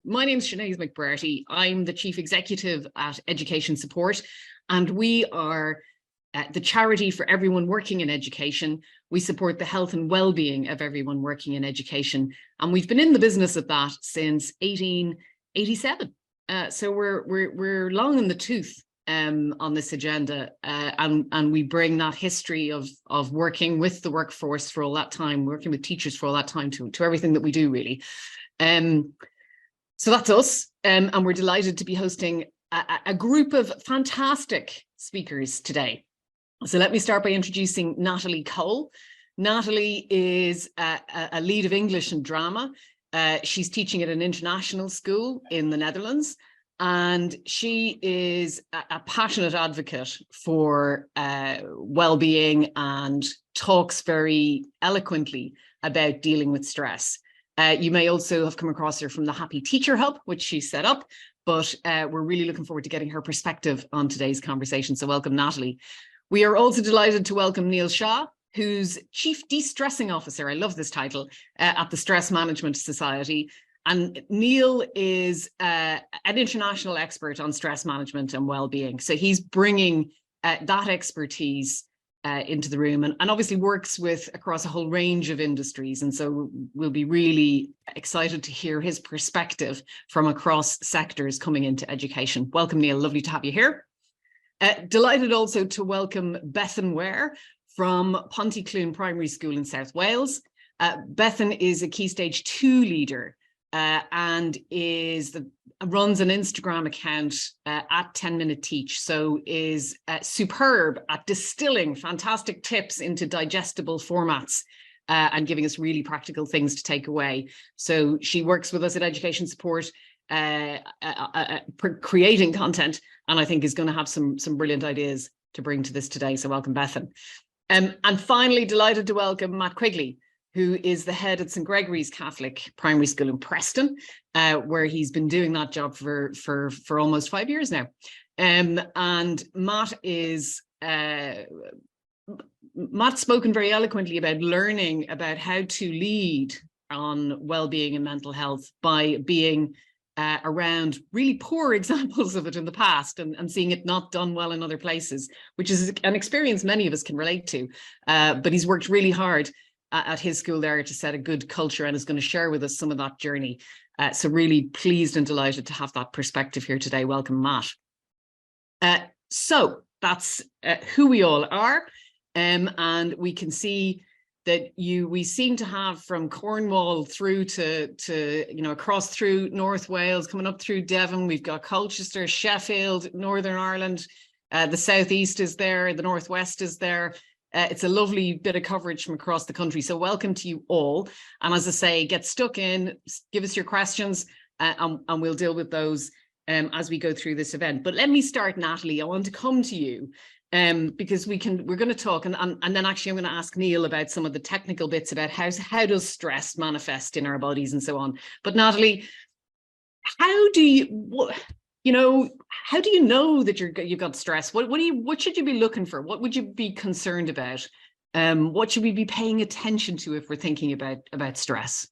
my name is Sinead McBrearty. I'm the Chief Executive at Education Support, and we are the charity for everyone working in education. We support the health and well-being of everyone working in education, and we've been in the business of that since 1887. So we're long in the tooth on this agenda, and we bring that history of working with the workforce for all that time, working with teachers for all that time to everything that we do, really. So that's us, and we're delighted to be hosting a group of fantastic speakers today. So let me start by introducing Natalie Cole. Natalie is a lead of English and drama. She's teaching at an international school in the Netherlands, and she is a passionate advocate for well-being and talks very eloquently about dealing with stress. You may also have come across her from the Happy Teacher Hub, which she set up, but we're really looking forward to getting her perspective on today's conversation. So welcome, Natalie. We are also delighted to welcome Neil Shah, who's Chief De-Stressing Officer, I love this title, at the Stress Management Society. And Neil is an international expert on stress management and well-being. So he's bringing that expertise into the room, and obviously works with across a whole range of industries. And so we'll be really excited to hear his perspective from across sectors coming into education. Welcome, Neil. Lovely to have you here. Delighted also to welcome Bethan Ware from Pontyclun Primary School in South Wales. Bethan is a Key Stage 2 leader and runs an Instagram account at 10 Minute Teach, so is superb at distilling fantastic tips into digestible formats and giving us really practical things to take away. So she works with us at Education Support, creating content, and I think is going to have some brilliant ideas to bring to this today. So welcome, Bethan. And finally, delighted to welcome Matt Quigley, who is the head at St. Gregory's Catholic Primary School in Preston, where he's been doing that job for almost 5 years now. And Matt is Matt's spoken very eloquently about learning about how to lead on well-being and mental health by being around really poor examples of it in the past and seeing it not done well in other places, which is an experience many of us can relate to. But he's worked really hard at his school there to set a good culture and is going to share with us some of that journey. So really pleased and delighted to have that perspective here today. Welcome, Matt. So that's who we all are. And we can see that we seem to have from Cornwall through to across through North Wales, coming up through Devon. We've got Colchester, Sheffield, Northern Ireland, the Southeast is there, the Northwest is there. It's a lovely bit of coverage from across the country. So welcome to you all. And as I say, get stuck in, give us your questions, and we'll deal with those as we go through this event. But let me start, Natalie. I want to come to you because we're going to talk, and then actually I'm going to ask Neil about some of the technical bits about how does stress manifest in our bodies and so on. But Natalie, how do you know that you've got stress? What should you be looking for? What would you be concerned about? What should we be paying attention to if we're thinking about stress?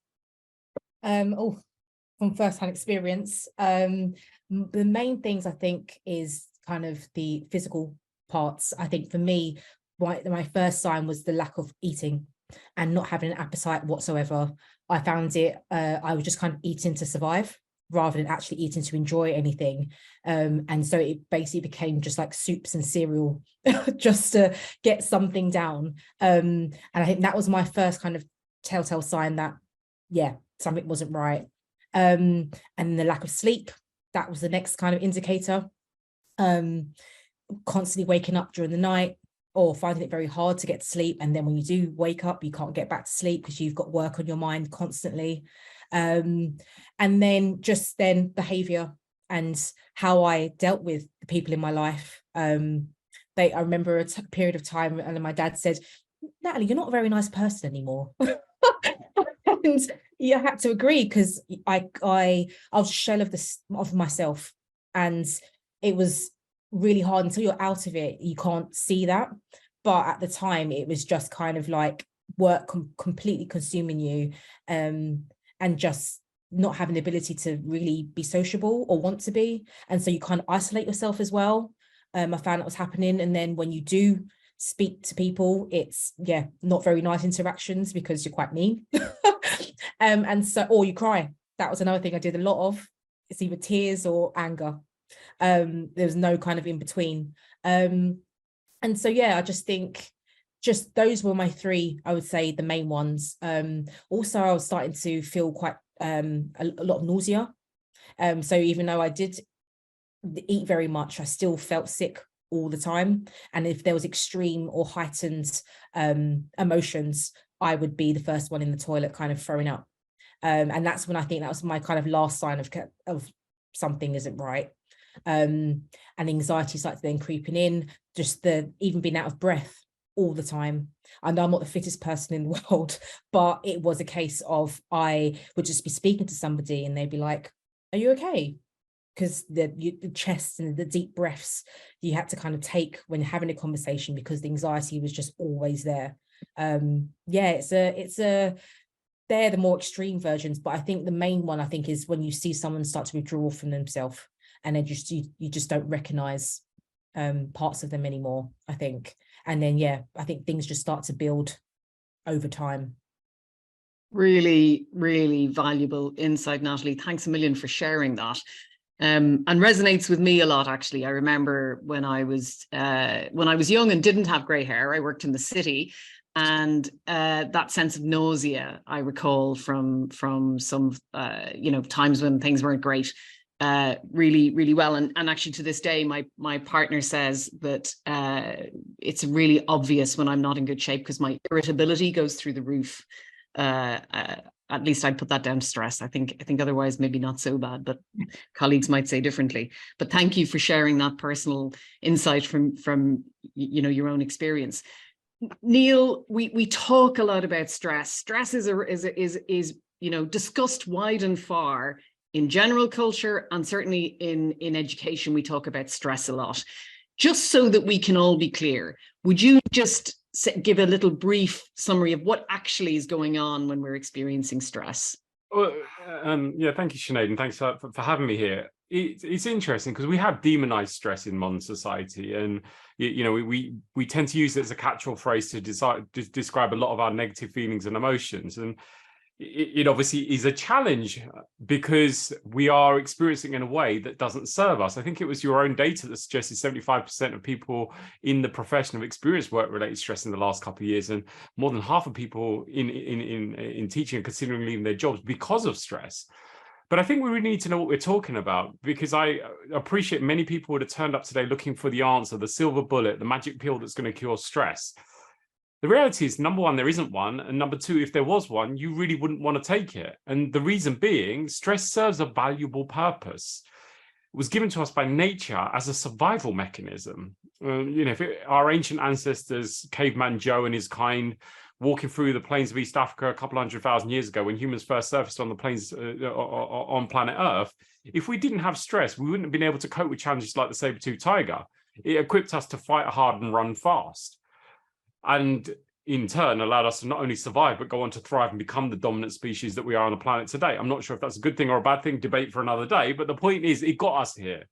From first-hand experience, the main things I think is kind of the physical parts. I think for me, my first sign was the lack of eating and not having an appetite whatsoever. I found I was just kind of eating to survive rather than actually eating to enjoy anything. And so it basically became just like soups and cereal just to get something down. And I think that was my first kind of telltale sign that, yeah, something wasn't right. And the lack of sleep, that was the next kind of indicator. Constantly waking up during the night or finding it very hard to get to sleep. And then when you do wake up, you can't get back to sleep because you've got work on your mind constantly. And then behavior and how I dealt with the people in my life. I remember a period of time and my dad said, Natalie, you're not a very nice person anymore. And you had to agree because I was a shell of myself, and it was really hard until you're out of it. You can't see that, but at the time it was just kind of like work completely consuming you, and just not having the ability to really be sociable or want to be. And so you kind of isolate yourself as well. I found that was happening. And then when you do speak to people, it's not very nice interactions because you're quite mean. And so, or you cry. That was another thing I did a lot of. It's either tears or anger. There was no kind of in between. And so I just think just those were my three, I would say, the main ones. Also I was starting to feel quite a lot of nausea. So even though I did eat very much, I still felt sick all the time. And if there was extreme or heightened emotions, I would be the first one in the toilet kind of throwing up. And that's when I think that was my kind of last sign of something isn't right. And anxiety started then creeping in, just the even being out of breath all the time. I know I'm not the fittest person in the world, but it was a case of I would just be speaking to somebody and they'd be like, are you okay? Because the chest and the deep breaths you had to kind of take when having a conversation, because the anxiety was just always there. They're the more extreme versions, but I think the main one, I think, is when you see someone start to withdraw from themselves and then you just don't recognize parts of them anymore, I think. And then, I think things just start to build over time. Really, really valuable insight, Natalie. Thanks a million for sharing that. And resonates with me a lot, actually. I remember when I was young and didn't have grey hair, I worked in the city. And that sense of nausea, I recall from some, times when things weren't great, really, really well. And actually to this day, my partner says that it's really obvious when I'm not in good shape because my irritability goes through the roof. At least I'd put that down to stress. I think otherwise maybe not so bad, but colleagues might say differently. But thank you for sharing that personal insight from your own experience. Neil, we talk a lot about stress. Stress is discussed wide and far in general culture, and certainly in education we talk about stress a lot. Just so that we can all be clear, would you just give a little brief summary of what actually is going on when we're experiencing stress? Well, thank you, Sinead, and thanks for having me here. It's interesting because we have demonized stress in modern society, and we tend to use it as a catch-all phrase to describe a lot of our negative feelings and emotions. And it obviously is a challenge because we are experiencing in a way that doesn't serve us. I think it was your own data that suggested 75% of people in the profession have experienced work-related stress in the last couple of years, and more than half of people in teaching are considering leaving their jobs because of stress. But I think we really need to know what we're talking about, because I appreciate many people would have turned up today looking for the answer, the silver bullet, the magic pill that's going to cure stress. The reality is, number one, there isn't one. And number two, if there was one, you really wouldn't want to take it. And the reason being, stress serves a valuable purpose. It was given to us by nature as a survival mechanism. Our ancient ancestors, caveman Joe and his kind, walking through the plains of East Africa a couple 100,000 years ago when humans first surfaced on the plains on planet Earth, if we didn't have stress, we wouldn't have been able to cope with challenges like the saber-toothed tiger. It equipped us to fight hard and run fast, and in turn allowed us to not only survive, but go on to thrive and become the dominant species that we are on the planet today. I'm not sure if that's a good thing or a bad thing, debate for another day, but the point is it got us here.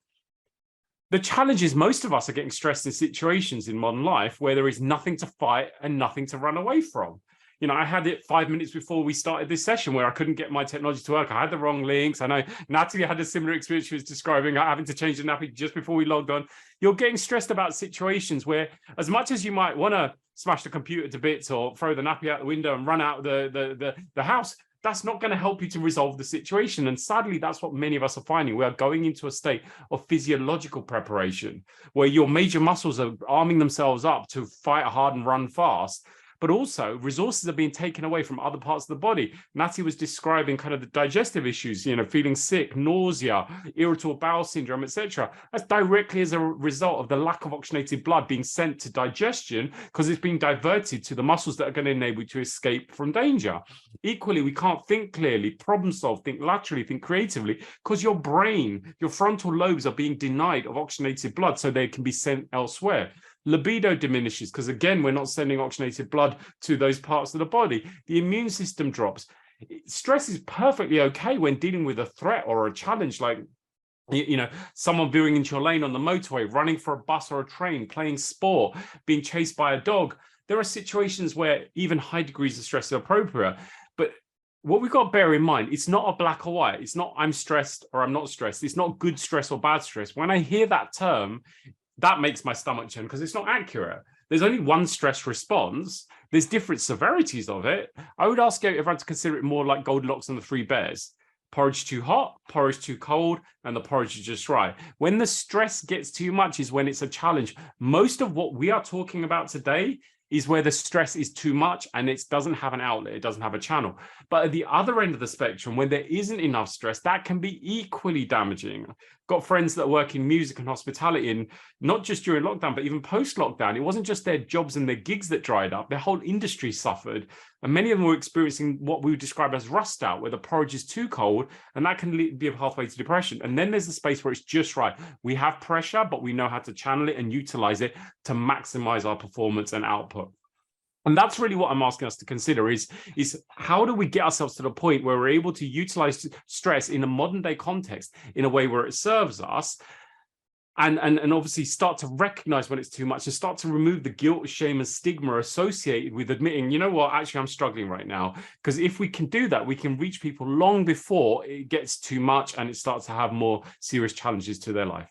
The challenge is most of us are getting stressed in situations in modern life where there is nothing to fight and nothing to run away from. I had it 5 minutes before we started this session where I couldn't get my technology to work. I had the wrong links. I know Natalie had a similar experience she was describing, having to change the nappy just before we logged on. You're getting stressed about situations where, as much as you might want to smash the computer to bits or throw the nappy out the window and run out the house, that's not going to help you to resolve the situation. And sadly, that's what many of us are finding. We are going into a state of physiological preparation where your major muscles are arming themselves up to fight hard and run fast. But also resources are being taken away from other parts of the body. Natty was describing kind of the digestive issues, feeling sick, nausea, irritable bowel syndrome, etc. That's directly as a result of the lack of oxygenated blood being sent to digestion, because it's being diverted to the muscles that are going to enable you to escape from danger. Equally, we can't think clearly, problem solve, think laterally, think creatively, because your brain, your frontal lobes are being denied of oxygenated blood so they can be sent elsewhere. Libido diminishes because, again, we're not sending oxygenated blood to those parts of the body. The immune system drops. Stress is perfectly okay when dealing with a threat or a challenge, like, you know, someone veering into your lane on the motorway, running for a bus or a train, playing sport, being chased by a dog. There are situations where even high degrees of stress are appropriate. But what we've got to bear in mind, it's not a black or white. It's not I'm stressed or I'm not stressed. It's not good stress or bad stress. When I hear that term, that makes my stomach churn because it's not accurate. There's only one stress response. There's different severities of it. I would ask everyone to consider it more like Goldilocks and the Three Bears. Porridge too hot, porridge too cold, and the porridge is just right. When the stress gets too much is when it's a challenge. Most of what we are talking about today is where the stress is too much and it doesn't have an outlet, it doesn't have a channel. But at the other end of the spectrum, when there isn't enough stress, that can be equally damaging. Got friends that work in music and hospitality, and not just during lockdown, but even post-lockdown. It wasn't just their jobs and their gigs that dried up, their whole industry suffered. And many of them were experiencing what we would describe as rust out, where the porridge is too cold, and that can be a pathway to depression. And then there's the space where it's just right. We have pressure, but we know how to channel it and utilize it to maximize our performance and output. And that's really what I'm asking us to consider is how do we get ourselves to the point where we're able to utilize stress in a modern day context in a way where it serves us, and obviously start to recognize when it's too much and start to remove the guilt, shame, and stigma associated with admitting, you know what, actually I'm struggling right now. Because if we can do that, we can reach people long before it gets too much and it starts to have more serious challenges to their life.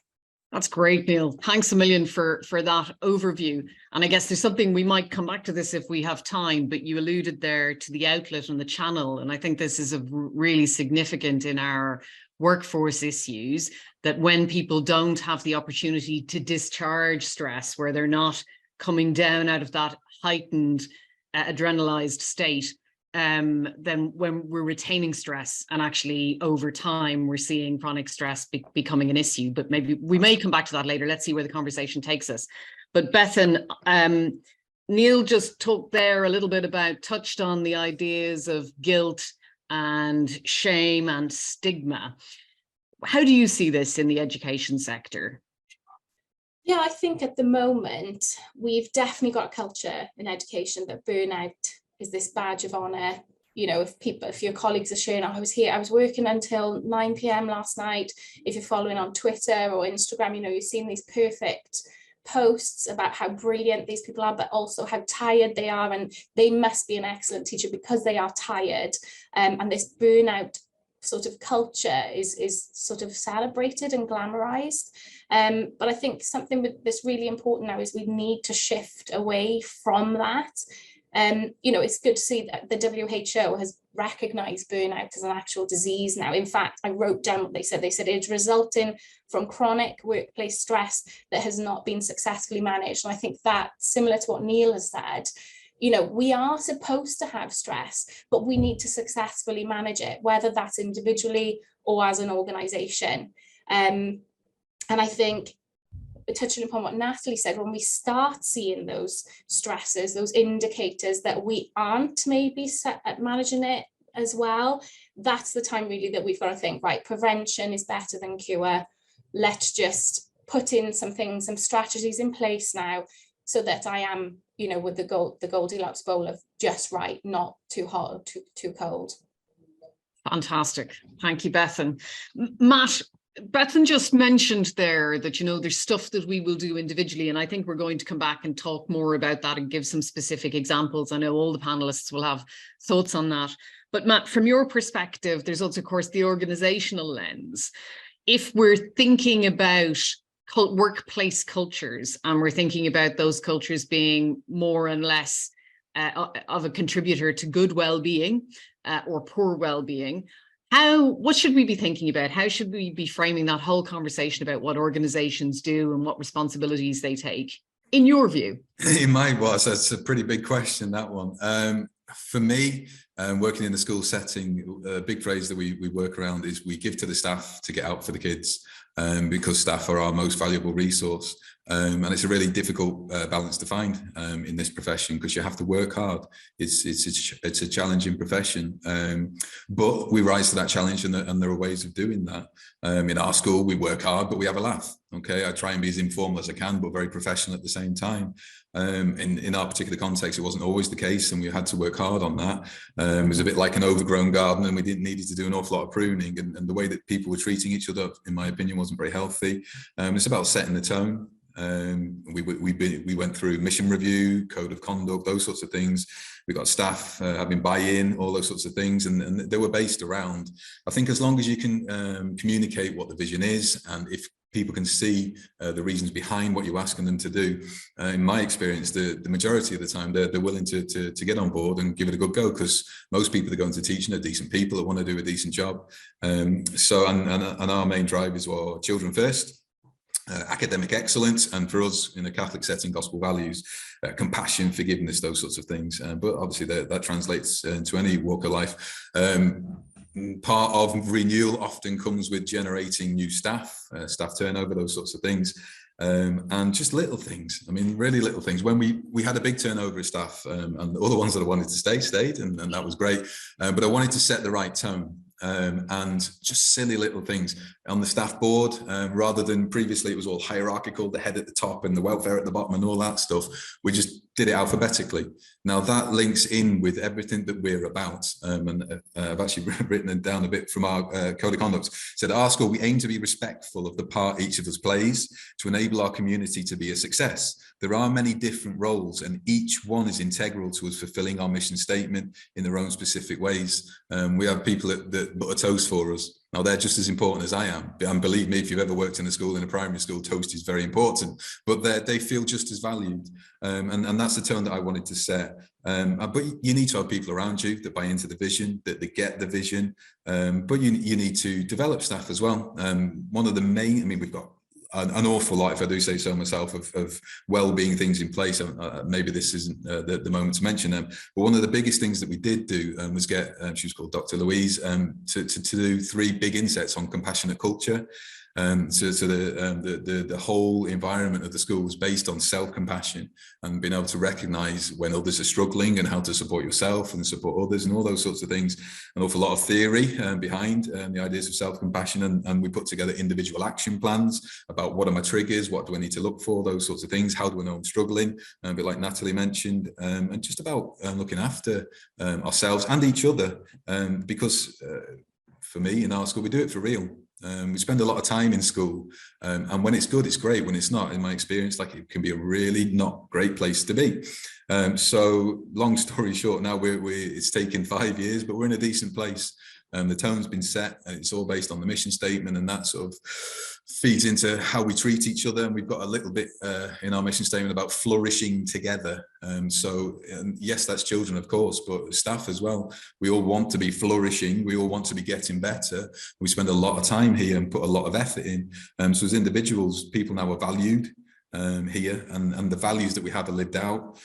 That's great, Neil. Thanks a million for that overview. And I guess there's something, we might come back to this if we have time, but you alluded there to the outlet and the channel. And I think this is really significant in our workforce issues, that when people don't have the opportunity to discharge stress, where they're not coming down out of that heightened adrenalized state, then when we're retaining stress, and actually over time we're seeing chronic stress becoming an issue. But maybe we may come back to that later. Let's see where the conversation takes us. But Bethan, Neil just talked there a little bit about, touched on the ideas of guilt and shame and stigma. How do you see this in the education sector? Yeah, I think at the moment we've definitely got a culture in education that burnout is this badge of honor. You know, if your colleagues are sharing, I was working until 9 p.m. last night. If you're following on Twitter or Instagram, you know, you're seeing these perfect posts about how brilliant these people are, but also how tired they are, and they must be an excellent teacher because they are tired. And this burnout sort of culture is sort of celebrated and glamorized. But I think something that's really important now is we need to shift away from that. You know, it's good to see that the WHO has recognized burnout as an actual disease now. In fact, I wrote down what they said. They said it's resulting from chronic workplace stress that has not been successfully managed. And I think that, similar to what Neil has said, you know, we are supposed to have stress, but we need to successfully manage it, whether that's individually or as an organization. And I think, touching upon what Natalie said, when we start seeing those stresses, those indicators that we aren't maybe set at managing it as well, that's the time really that we've got to think, right, prevention is better than cure. Let's just put in some things, some strategies in place now, so that I am, you know, with the Goldilocks bowl of just right, not too hot or too cold. Fantastic. Thank you, Bethan. Matt, Bethan just mentioned there that, you know, there's stuff that we will do individually, and I think we're going to come back and talk more about that and give some specific examples. I know all the panelists will have thoughts on that. But Matt, from your perspective, there's also, of course, the organizational lens. If we're thinking about workplace cultures, and we're thinking about those cultures being more and less of a contributor to good well-being or poor well-being, what should we be thinking about? How should we be framing that whole conversation about what organizations do and what responsibilities they take, in your view? In my, well, that's a pretty big question, that one. For me, working in the school setting, a big phrase that we work around is we give to the staff to get out for the kids. because staff are our most valuable resource. And it's a really difficult balance to find in this profession, because you have to work hard. It's a challenging profession, but we rise to that challenge, and there are ways of doing that. In our school, we work hard, but we have a laugh. Okay, I try and be as informal as I can, but very professional at the same time. In our particular context, it wasn't always the case, and we had to work hard on that. It was a bit like an overgrown garden, and we didn't need to do an awful lot of pruning, and the way that people were treating each other, in my opinion, wasn't very healthy. It's about setting the tone. We went through mission review, code of conduct, those sorts of things. We got staff having buy-in, all those sorts of things, and they were based around, I think, as long as you can communicate what the vision is, and if people can see the reasons behind what you're asking them to do. In my experience, the majority of the time, they're willing to get on board and give it a good go, because most people that go into teaching are decent people that want to do a decent job. And our main drive is, well, children first, academic excellence, and for us in a Catholic setting, gospel values, compassion, forgiveness, those sorts of things. But obviously that translates into any walk of life. Part of renewal often comes with generating new staff, staff turnover, those sorts of things. And just little things, I mean, really little things. When we had a big turnover of staff, and all the ones that I wanted to stay stayed, and that was great. But I wanted to set the right tone. And just silly little things on the staff board, rather than previously it was all hierarchical, the head at the top and the welfare at the bottom and all that stuff. We just did it alphabetically. Now that links in with everything that we're about. And I've actually written it down a bit from our code of conduct. So at our school, we aim to be respectful of the part each of us plays to enable our community to be a success. There are many different roles, and each one is integral to us fulfilling our mission statement in their own specific ways. We have people that butter toast for us. Now, they're just as important as I am. And believe me, if you've ever worked in a school, in a primary school, toast is very important, but they feel just as valued. And that's the tone that I wanted to set. But you need to have people around you that buy into the vision, that they get the vision. But you need to develop staff as well. One of the main, I mean, we've got an awful lot, if I do say so myself, of well-being things in place. Maybe this isn't the moment to mention them, but one of the biggest things that we did do was get, she was called Dr. Louise, to do 3 big insets on compassionate culture. So the whole environment of the school was based on self-compassion and being able to recognize when others are struggling and how to support yourself and support others and all those sorts of things. An awful lot of theory behind the ideas of self-compassion, and we put together individual action plans about what are my triggers, what do I need to look for, those sorts of things, how do I know I'm struggling, a bit like Natalie mentioned, and just about looking after ourselves and each other, because for me in our school, we do it for real. We spend a lot of time in school, and when it's good, it's great. When it's not, in my experience, like, it can be a really not great place to be. So long story short, now it's taken 5 years, but we're in a decent place. The tone's been set, and it's all based on the mission statement, and that sort of feeds into how we treat each other. And we've got a little bit in our mission statement about flourishing together. So yes, that's children, of course, but staff as well. We all want to be flourishing. We all want to be getting better. We spend a lot of time here and put a lot of effort in. So as individuals, people now are valued here, and the values that we have are lived out.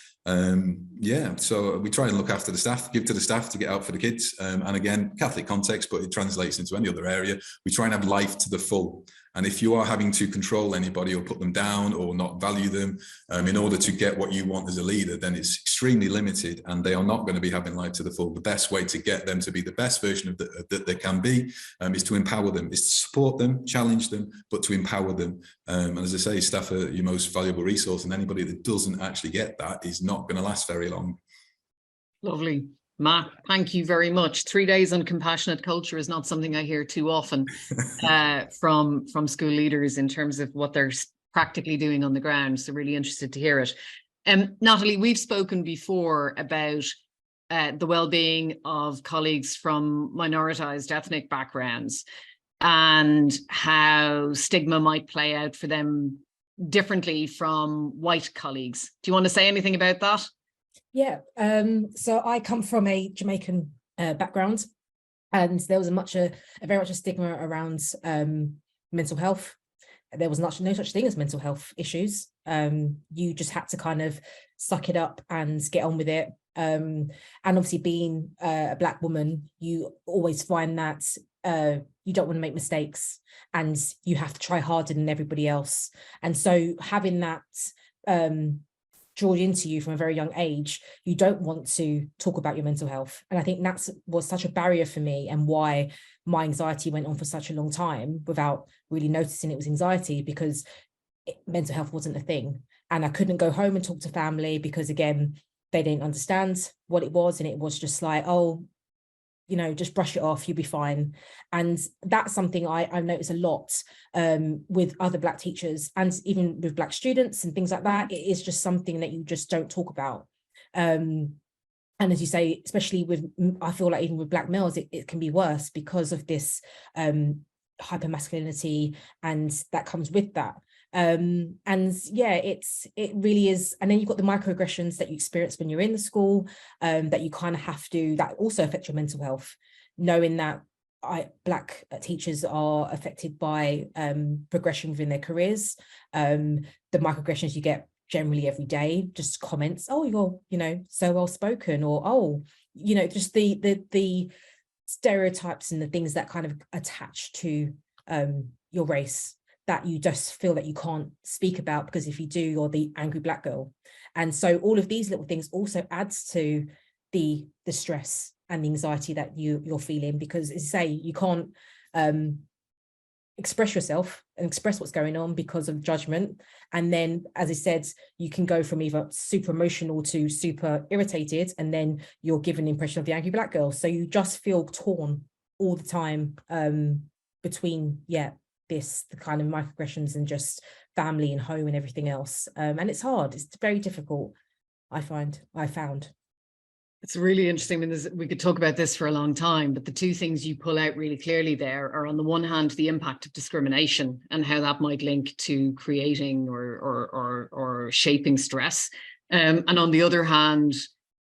Yeah, so we try and look after the staff, give to the staff to get out for the kids. And again, Catholic context, but it translates into any other area. We try and have life to the full. And if you are having to control anybody or put them down or not value them in order to get what you want as a leader, then it's extremely limited, and they are not going to be having life to the full. The best way to get them to be the best version of that they can be is to empower them, is to support them, challenge them, but to empower them. And as I say, staff are your most valuable resource, and anybody that doesn't actually get that is not going to last very long. Lovely. Matt, thank you very much. 3 days on compassionate culture is not something I hear too often from school leaders in terms of what they're practically doing on the ground. So really interested to hear it. Natalie, we've spoken before about the well-being of colleagues from minoritized ethnic backgrounds and how stigma might play out for them differently from white colleagues. Do you want to say anything about that? Yeah, so I come from a Jamaican background, and there was very much a stigma around mental health. There was no such thing as mental health issues. You just had to kind of suck it up and get on with it. And obviously being a Black woman, you always find that you don't want to make mistakes, and you have to try harder than everybody else. And so having that drawn into you from a very young age, you don't want to talk about your mental health. And I think that was such a barrier for me, and why my anxiety went on for such a long time without really noticing it was anxiety, because mental health wasn't a thing. And I couldn't go home and talk to family because, again, they didn't understand what it was. And it was just like, oh, you know, just brush it off, you'll be fine. And that's something I notice a lot with other Black teachers, and even with Black students and things like that. It is just something that you just don't talk about. And as you say, especially with, I feel like even with Black males, it can be worse because of this hypermasculinity, and that comes with that. And yeah, it really is. And then you've got the microaggressions that you experience when you're in the school, that you kind of have to, that also affect your mental health, knowing that Black teachers are affected by progression within their careers. The microaggressions you get generally every day, just comments, oh, you're, you know, so well spoken, or oh, you know, just the stereotypes and the things that kind of attach to your race, that you just feel that you can't speak about, because if you do, you're the angry Black girl. And so all of these little things also adds to the stress and the anxiety that you're feeling, because, as you say, you can't express yourself and express what's going on because of judgment. And then, as I said, you can go from either super emotional to super irritated, and then you're given the impression of the angry Black girl. So you just feel torn all the time between, the kind of microaggressions and just family and home and everything else. And it's hard. It's very difficult, I found. It's really interesting. I mean, we could talk about this for a long time, but the two things you pull out really clearly there are, on the one hand, the impact of discrimination and how that might link to creating or shaping stress. And on the other hand,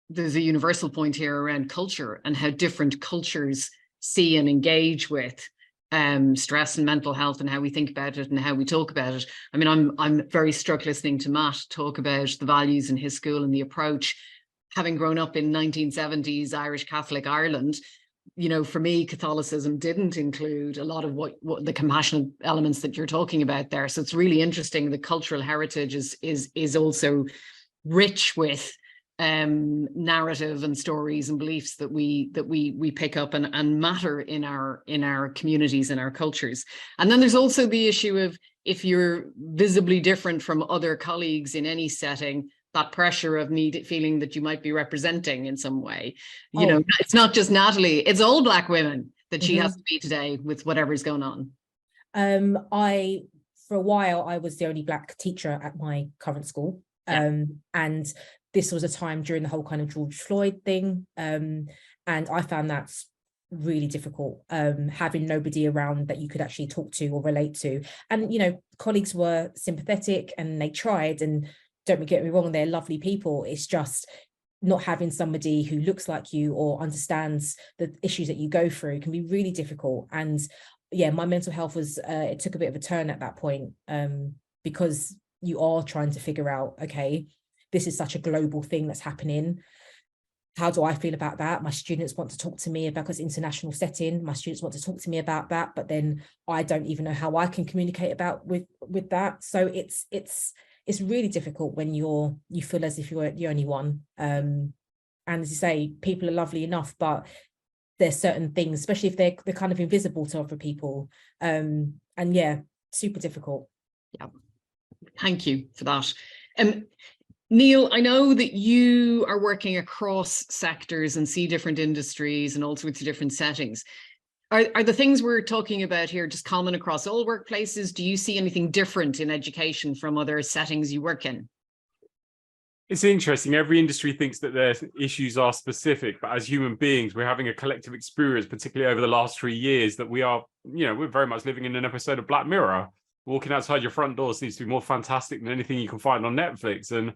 there's a universal point here around culture and how different cultures see and engage with stress and mental health, and how we think about it and how we talk about it. I mean, I'm very struck listening to Matt talk about the values in his school and the approach. Having grown up in 1970s Irish Catholic Ireland, you know, for me, Catholicism didn't include a lot of what the compassionate elements that you're talking about there. So it's really interesting. The cultural heritage is also rich with narrative and stories and beliefs that we pick up and matter in our communities and our cultures. And then there's also the issue of, if you're visibly different from other colleagues in any setting, that pressure of feeling that you might be representing in some way. You know, it's not just Natalie, it's all Black women that she has to be today with whatever's going on. For a while, I was the only Black teacher at my current school. And this was a time during the whole kind of George Floyd thing. And I found that really difficult, having nobody around that you could actually talk to or relate to. And, you know, colleagues were sympathetic and they tried, and don't get me wrong, they're lovely people. It's just not having somebody who looks like you or understands the issues that you go through can be really difficult. And yeah, my mental health was, it took a bit of a turn at that point, because you are trying to figure out, okay, this is such a global thing that's happening. How do I feel about that? My students want to talk to me about, because it's international setting, my students want to talk to me about that, but then I don't even know how I can communicate about with that. So it's really difficult when you feel as if you're the only one. And as you say, people are lovely enough, but there's certain things, especially if they're kind of invisible to other people. And yeah, super difficult. Yeah, thank you for that. Neil, I know that you are working across sectors and see different industries and all sorts of different settings. Are the things we're talking about here just common across all workplaces? Do you see anything different in education from other settings you work in? It's interesting. Every industry thinks that their issues are specific, but as human beings, we're having a collective experience, particularly over the last 3 years, that we are, you know, we're very much living in an episode of Black Mirror. Walking outside your front door seems to be more fantastic than anything you can find on Netflix. And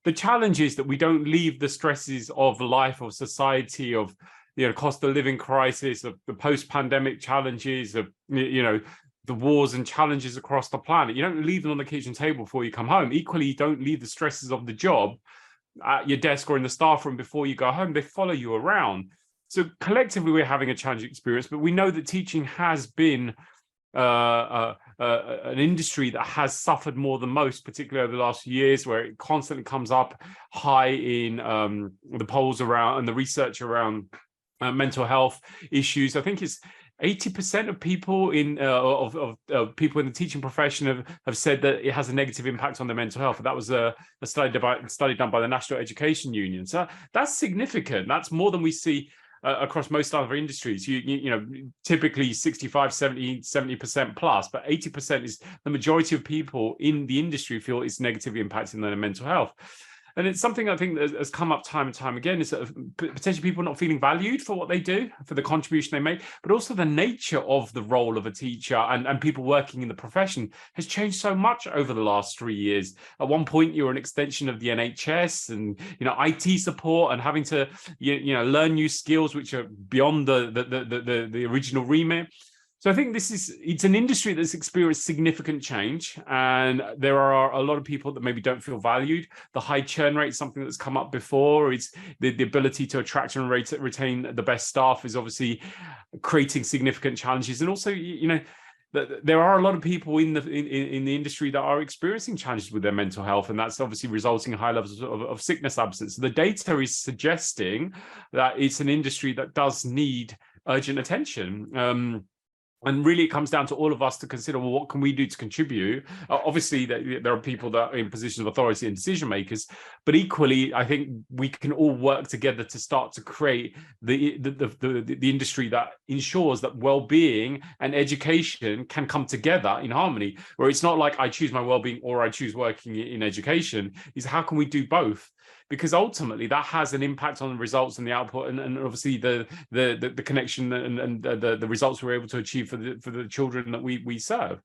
the challenge is that we don't leave the stresses of life, of society, of, you know, cost of living crisis, of the post-pandemic challenges, of, you know, the wars and challenges across the planet. You don't leave them on the kitchen table before you come home. Equally, you don't leave the stresses of the job at your desk or in the staff room before you go home. They follow you around. So collectively, we're having a challenging experience, but we know that teaching has been an industry that has suffered more than most, particularly over the last few years, where it constantly comes up high in the polls around and the research around mental health issues. I think it's 80% of people in people in the teaching profession have said that it has a negative impact on their mental health. And that was a study done by the National Education Union. So that's significant. That's more than we see across most other industries. You know, typically 65, 70% plus, but 80% is the majority of people in the industry feel it's negatively impacting their mental health. And it's something I think that has come up time and time again, is that potentially people not feeling valued for what they do, for the contribution they make, but also the nature of the role of a teacher and people working in the profession has changed so much over the last 3 years. At one point, you were an extension of the NHS and, you know, IT support and having to, you know, learn new skills which are beyond the original remit. So I think it's an industry that's experienced significant change, and there are a lot of people that maybe don't feel valued. The high churn rate is something that's come up before. It's the ability to attract and retain the best staff is obviously creating significant challenges. And also, you know, there are a lot of people in the industry that are experiencing challenges with their mental health, and that's obviously resulting in high levels of sickness absence. So the data is suggesting that it's an industry that does need urgent attention. And really, it comes down to all of us to consider, well, what can we do to contribute? Obviously, there are people that are in positions of authority and decision makers, but equally, I think we can all work together to start to create the industry that ensures that well-being and education can come together in harmony, where it's not like I choose my well-being or I choose working in education. Is how can we do both? Because ultimately that has an impact on the results and the output, and obviously the connection and the results we're able to achieve for the children that we serve.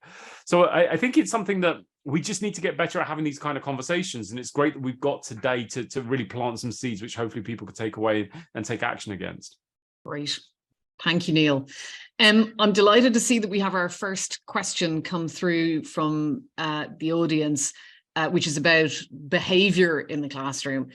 So I think it's something that we just need to get better at having these kind of conversations, and it's great that we've got today to really plant some seeds which hopefully people can take away and take action against. Great. Thank you, Neil. I'm delighted to see that we have our first question come through from the audience, which is about behaviour in the classroom,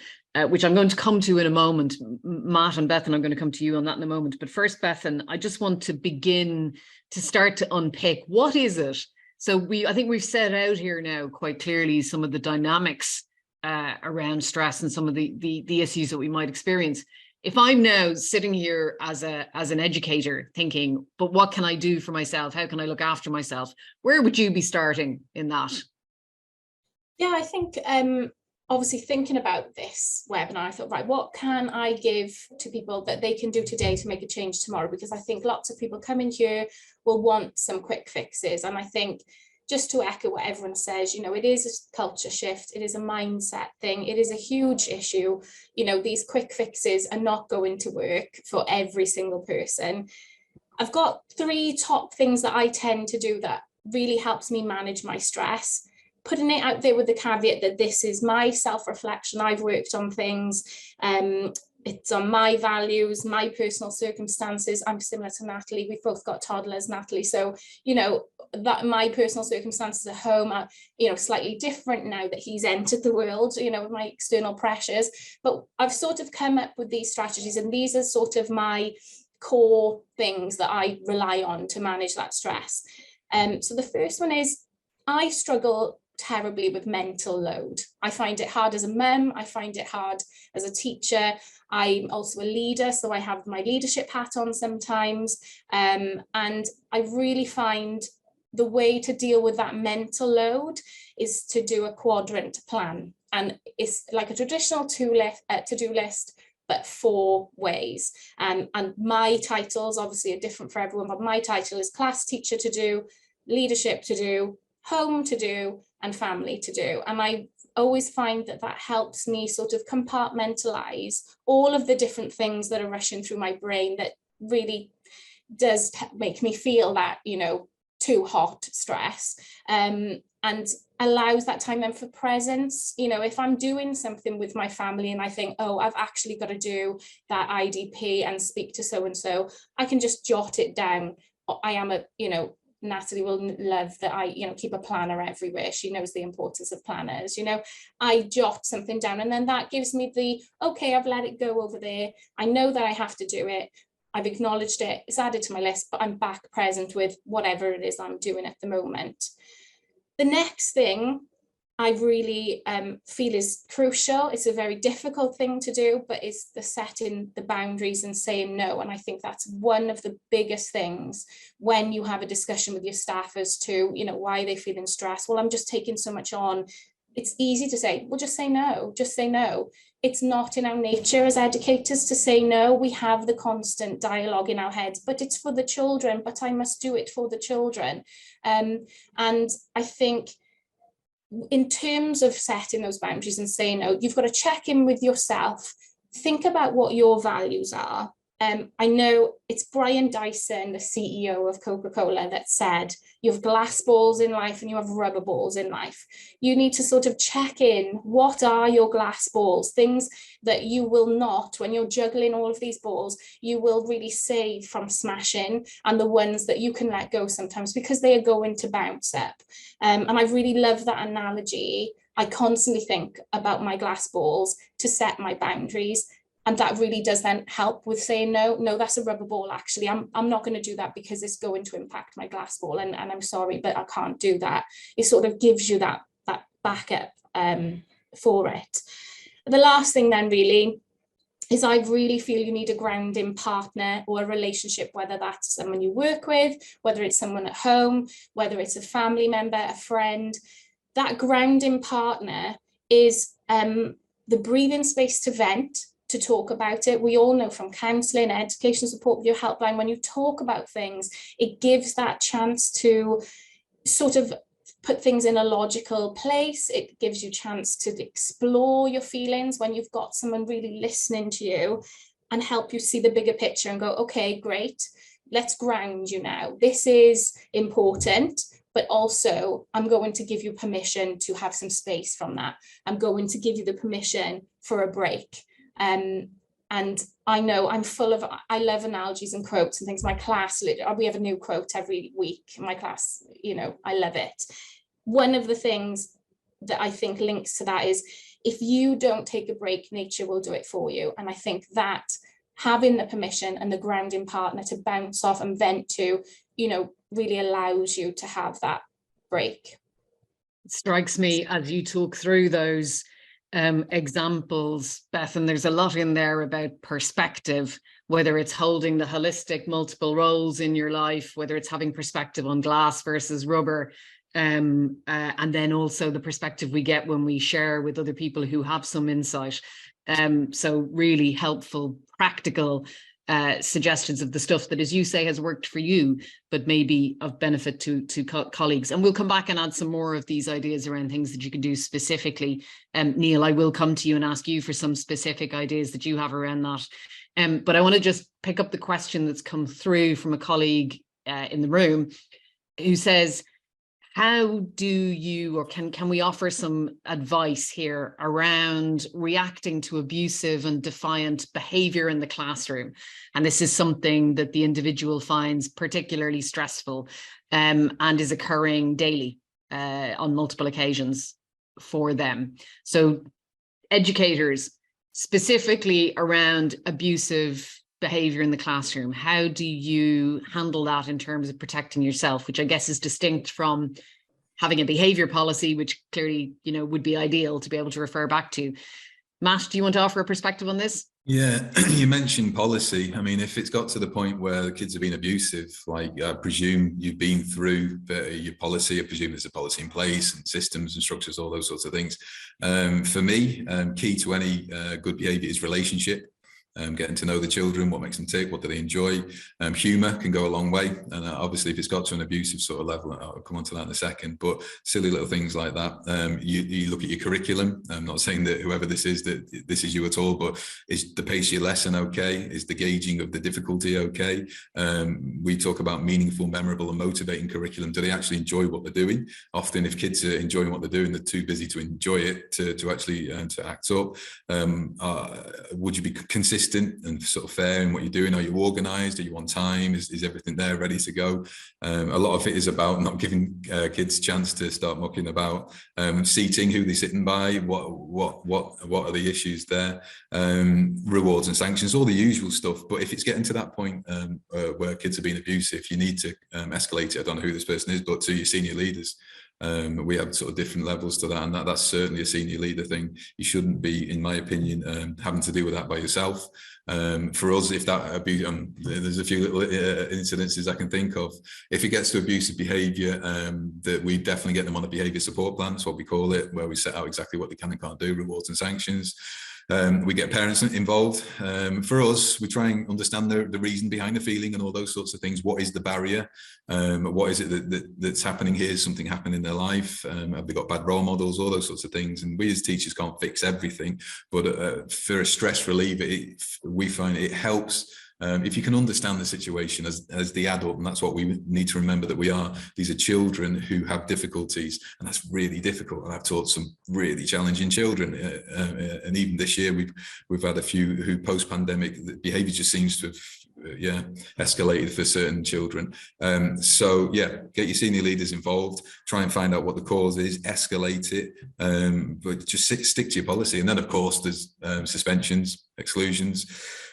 which I'm going to come to in a moment. Matt and Bethan, I'm going to come to you on that in a moment. But first, Bethan, I just want to start to unpick, what is it? So I think we've set out here now quite clearly some of the dynamics around stress and some of the issues that we might experience. If I'm now sitting here as an educator thinking, but what can I do for myself? How can I look after myself? Where would you be starting in that? Yeah, I think obviously thinking about this webinar, I thought, right, what can I give to people that they can do today to make a change tomorrow? Because I think lots of people come in here will want some quick fixes. And I think, just to echo what everyone says, you know, it is a culture shift. It is a mindset thing. It is a huge issue. You know, these quick fixes are not going to work for every single person. I've got 3 top things that I tend to do that really helps me manage my stress. Putting it out there with the caveat that this is my self-reflection. I've worked on things. It's on my values, my personal circumstances. I'm similar to Natalie. We've both got toddlers, Natalie. So, you know, that my personal circumstances at home are, you know, slightly different now that he's entered the world, you know, with my external pressures. But I've sort of come up with these strategies, and these are sort of my core things that I rely on to manage that stress. So the first one is, I struggle terribly with mental load. I find it hard as a mum. I find it hard as a teacher. I'm also a leader, so I have my leadership hat on sometimes. And I really find the way to deal with that mental load is to do a quadrant plan. And it's like a traditional to-do list, but 4 ways. And my titles obviously are different for everyone, but my title is class teacher to do, leadership to do, home to do, and family to do. And I always find that helps me sort of compartmentalize all of the different things that are rushing through my brain that really does make me feel that, you know, too hot stress, and allows that time then for presence. You know, if I'm doing something with my family and I think, oh, I've actually got to do that IDP and speak to so-and-so, I can just jot it down. I am a, you know, Natalie will love that I, keep a planner everywhere. She knows the importance of planners. I jot something down, and then that gives me the, okay, I've let it go over there. I know that I have to do it. I've acknowledged it. It's added to my list, but I'm back present with whatever it is I'm doing at the moment. The next thing I really feel is crucial. It's a very difficult thing to do, but it's the setting the boundaries and saying no. And I think that's one of the biggest things when you have a discussion with your staff as to, why are they feeling stressed? Well, I'm just taking so much on. It's easy to say, well, just say no, just say no. It's not in our nature as educators to say no. We have the constant dialogue in our heads, but it's for the children, but I must do it for the children. And I think in terms of setting those boundaries and saying no, you've got to check in with yourself, think about what your values are. I know it's Brian Dyson, the CEO of Coca-Cola, that said, you have glass balls in life and you have rubber balls in life. You need to sort of check in, what are your glass balls? Things that you will not, when you're juggling all of these balls, you will really save from smashing, and the ones that you can let go sometimes because they are going to bounce up. And I really love that analogy. I constantly think about my glass balls to set my boundaries. And that really does then help with saying, no, that's a rubber ball. Actually, I'm not going to do that because it's going to impact my glass ball. And I'm sorry, but I can't do that. It sort of gives you that backup for it. The last thing then really is I really feel you need a grounding partner or a relationship, whether that's someone you work with, whether it's someone at home, whether it's a family member, a friend. That grounding partner is the breathing space to vent, to talk about it. We all know from counselling, education support with your helpline, when you talk about things, it gives that chance to sort of put things in a logical place. It gives you a chance to explore your feelings when you've got someone really listening to you and help you see the bigger picture and go, okay, great, let's ground you now. This is important, but also I'm going to give you permission to have some space from that. I'm going to give you the permission for a break. And I know I love analogies and quotes and things. My class, we have a new quote every week in my class, I love it. One of the things that I think links to that is, if you don't take a break, nature will do it for you. And I think that having the permission and the grounding partner to bounce off and vent to, really allows you to have that break. It strikes me as you talk through those examples, Beth, and there's a lot in there about perspective, whether it's holding the holistic multiple roles in your life, whether it's having perspective on glass versus rubber, and then also the perspective we get when we share with other people who have some insight. So really helpful, practical suggestions of the stuff that, as you say, has worked for you, but maybe of benefit to colleagues. And we'll come back and add some more of these ideas around things that you can do specifically. Neil, I will come to you and ask you for some specific ideas that you have around that. But I want to just pick up the question that's come through from a colleague in the room who says, how do you, or can we offer some advice here around reacting to abusive and defiant behavior in the classroom? And this is something that the individual finds particularly stressful and is occurring daily on multiple occasions for them. So educators, specifically around abusive behavior in the classroom, how do you handle that in terms of protecting yourself, which I guess is distinct from having a behavior policy, which clearly, would be ideal to be able to refer back to. Matt, do you want to offer a perspective on this? Yeah, you mentioned policy. I mean, if it's got to the point where the kids have been abusive, like I presume you've been through your policy, I presume there's a policy in place and systems and structures, all those sorts of things. For me, key to any good behavior is relationship. Getting to know the children, what makes them tick, what do they enjoy. Humour can go a long way, and obviously if it's got to an abusive sort of level, I'll come on to that in a second, but silly little things like that. You look at your curriculum. I'm not saying that whoever this is, that this is you at all, but is the pace of your lesson okay? Is the gauging of the difficulty okay? We talk about meaningful, memorable and motivating curriculum. Do they actually enjoy what they're doing? Often if kids are enjoying what they're doing, they're too busy to enjoy it, to actually to act up. Would you be consistent consistent and sort of fair in what you're doing? Are you organised? Are you on time? Is everything there ready to go? A lot of it is about not giving kids a chance to start mucking about, seating, who they're sitting by, what are the issues there, rewards and sanctions, all the usual stuff. But if it's getting to that point where kids are being abusive, you need to escalate it. I don't know who this person is, but to your senior leaders. We have sort of different levels to that, and that's certainly a senior leader thing. You shouldn't be, in my opinion, having to deal with that by yourself. For us, if that abuse, there's a few little incidences I can think of. If it gets to abusive behaviour, that we definitely get them on a behaviour support plan. That's what we call it, where we set out exactly what they can and can't do, rewards and sanctions. We get parents involved. For us, we try and understand the reason behind the feeling and all those sorts of things. What is the barrier? What is it that's happening here? Is something happening in their life? Have they got bad role models? All those sorts of things. And we as teachers can't fix everything, but for a stress reliever, we find it helps. If you can understand the situation as the adult, and that's what we need to remember, that we are, these are children who have difficulties, and that's really difficult. And I've taught some really challenging children, and even this year we've had a few who post-pandemic, the behaviour just seems to have escalated for certain children. So yeah, get your senior leaders involved, try and find out what the cause is, escalate it, but just stick to your policy. And then of course there's suspensions, exclusions.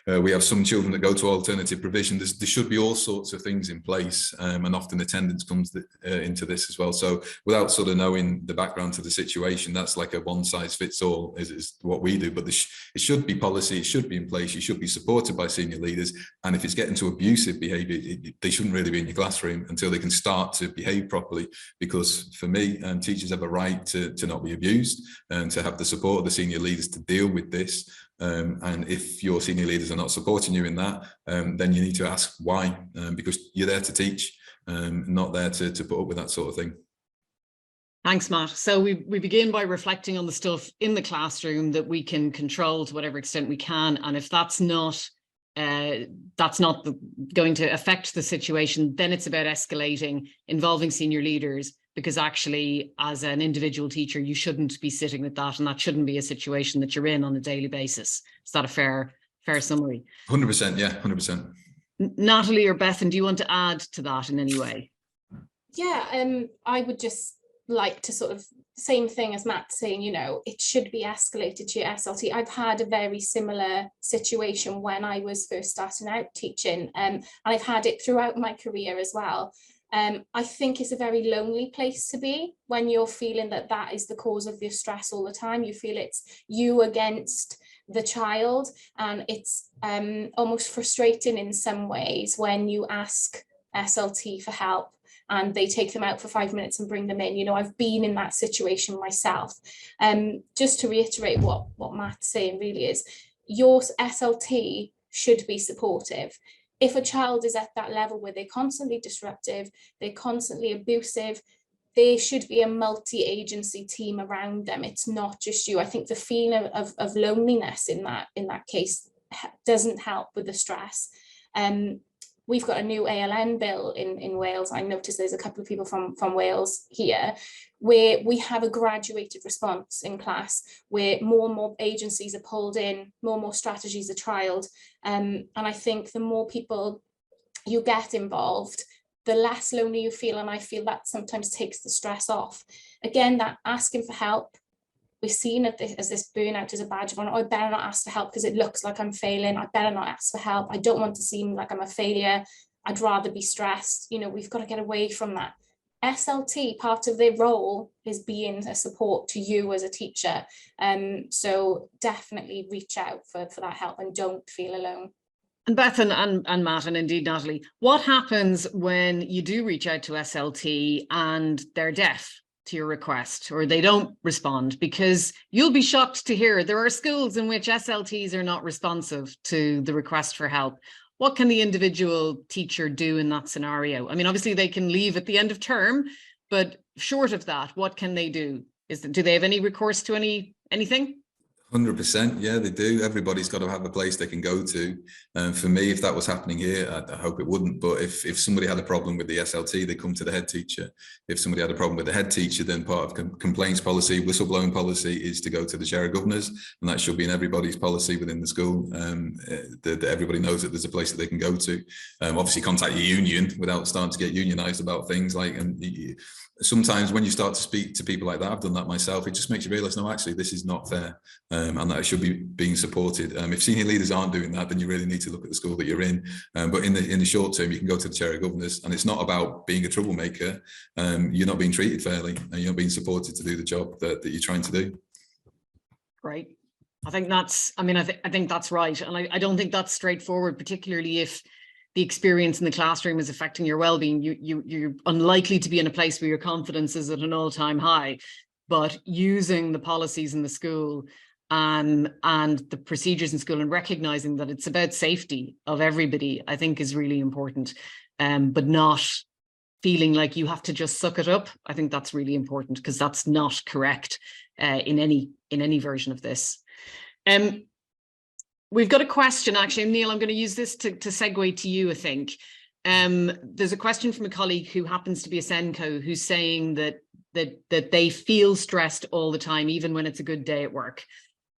We have some children that go to alternative provision. There should be all sorts of things in place, and often attendance comes into this as well. So without sort of knowing the background to the situation, that's like a one size fits all is what we do. But it should be policy, it should be in place, you should be supported by senior leaders. And if it's getting to abusive behaviour, they shouldn't really be in your classroom until they can start to behave properly. Because for me, teachers have a right to not be abused and to have the support of the senior leaders to deal with this. And if your senior leaders are not supporting you in that, then you need to ask why, because you're there to teach, not there to put up with that sort of thing. Thanks, Matt. So we begin by reflecting on the stuff in the classroom that we can control to whatever extent we can. And if that's not going to affect the situation, then it's about escalating, involving senior leaders, because actually as an individual teacher, you shouldn't be sitting with that, and that shouldn't be a situation that you're in on a daily basis. Is that a fair summary? 100%, yeah, 100%. Natalie or Bethan, do you want to add to that in any way? Yeah, I would just like to sort of, same thing as Matt saying, you know, it should be escalated to your SLT. I've had a very similar situation when I was first starting out teaching, and I've had it throughout my career as well. I think it's a very lonely place to be when you're feeling that is the cause of your stress all the time. You feel it's you against the child, and it's almost frustrating in some ways when you ask SLT for help and they take them out for 5 minutes and bring them in. You know, I've been in that situation myself. Just to reiterate what Matt's saying really is, your SLT should be supportive. If a child is at that level where they're constantly disruptive, they're constantly abusive, there should be a multi-agency team around them. It's not just you. I think the feeling of loneliness in that case doesn't help with the stress. We've got a new ALN bill in Wales. I noticed there's a couple of people from Wales here, where we have a graduated response in class, where more and more agencies are pulled in, more and more strategies are trialed. And I think the more people you get involved, the less lonely you feel. And I feel that sometimes takes the stress off. Again, that asking for help, we're seeing it as this burnout as a badge of honor. Oh, I better not ask for help because it looks like I'm failing. I better not ask for help. I don't want to seem like I'm a failure. I'd rather be stressed. You know, we've got to get away from that. SLT, part of their role is being a support to you as a teacher. So definitely reach out for that help and don't feel alone. And Bethan and Matt, and indeed Natalie, what happens when you do reach out to SLT and they're deaf to your request, or they don't respond? Because you'll be shocked to hear there are schools in which SLTs are not responsive to the request for help. What can the individual teacher do in that scenario? I mean, obviously they can leave at the end of term, but short of that, what can they do? Do they have any recourse to anything? 100%, yeah, they do. Everybody's got to have a place they can go to. For me, if that was happening here, I hope it wouldn't. But if somebody had a problem with the SLT, they come to the head teacher. If somebody had a problem with the head teacher, then part of complaints policy, whistleblowing policy, is to go to the chair of governors, and that should be in everybody's policy within the school. That everybody knows that there's a place that they can go to. Obviously, contact your union without starting to get unionised about things like. Sometimes when you start to speak to people like that, I've done that myself, it just makes you realise, no, actually, this is not fair, and that it should be being supported. If senior leaders aren't doing that, then you really need to look at the school that you're in. But in the short term, you can go to the chair of governors, and it's not about being a troublemaker. You're not being treated fairly, and you're not being supported to do the job that you're trying to do. Right. I think that's, I mean, I think that's right. And I don't think that's straightforward, particularly if the experience in the classroom is affecting your well-being. You're unlikely to be in a place where your confidence is at an all-time high, but using the policies in the school and the procedures in school and recognizing that it's about safety of everybody, I think is really important, but not feeling like you have to just suck it up. I think that's really important, because that's not correct in any version of this. We've got a question, actually, Neil, I'm going to use this to segue to you, I think. There's a question from a colleague who happens to be a SENCO, who's saying that they feel stressed all the time, even when it's a good day at work.